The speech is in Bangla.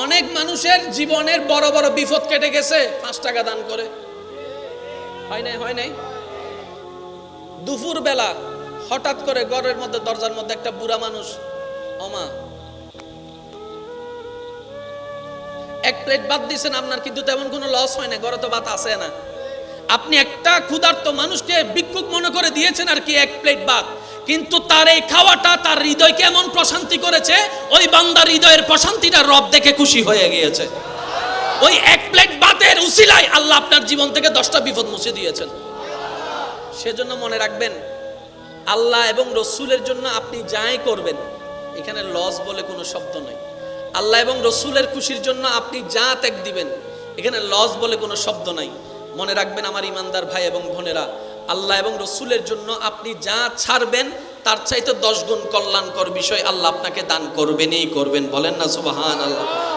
অনেক মানুষের জীবনের বড় বড় বিপদ কেটে গেছে 5 টাকা দান করে। হয় নাই? দুপুর বেলা হঠাৎ করে ঘরের মধ্যে দরজার মধ্যে একটা বুড়া মানুষ, ওমা 1 প্লেট ভাত দিয়েছেন, আপনার কিন্তু তেমন কোনো লস হয় না, ঘরে তো ভাত আছে না। আপনি একটা ক্ষুধার্ত মানুষকে ভিক্ষুক মনে করে দিয়েছেন আর কি 1 প্লেট ভাত, কিন্তু তার এই খাওয়াটা তার হৃদয়কে এমন প্রশান্তি করেছে, ওই বান্দার হৃদয়ের প্রশান্তিটা রব দেখে খুশি হয়ে গিয়েছে। ওই 1 প্লেট ভাতের উসিলায় আল্লাহ আপনার জীবন থেকে 10টা বিপদ মুছে দিয়েছেন। সেজন্য মনে রাখবেন, আল্লাহ এবং রসুলের জন্য আপনি যাই করবেন, এখানে লস বলে কোনো শব্দ নাই। আল্লাহ এবং রসুলের খুশির জন্য আপনি যা ত্যাগ দিবেন, এখানে লস বলে কোনো শব্দ নাই। মনে রাখবেন আমার ইমানদার ভাই এবং বোনেরা, আল্লাহ এবং রসুলের জন্য আপনি যা ছাড়বেন তার চাইতে 10 গুণ কল্যাণকর বিষয় আল্লাহ আপনাকে দান করবেনই করবেন। বলেন না সুবহানাল্লাহ।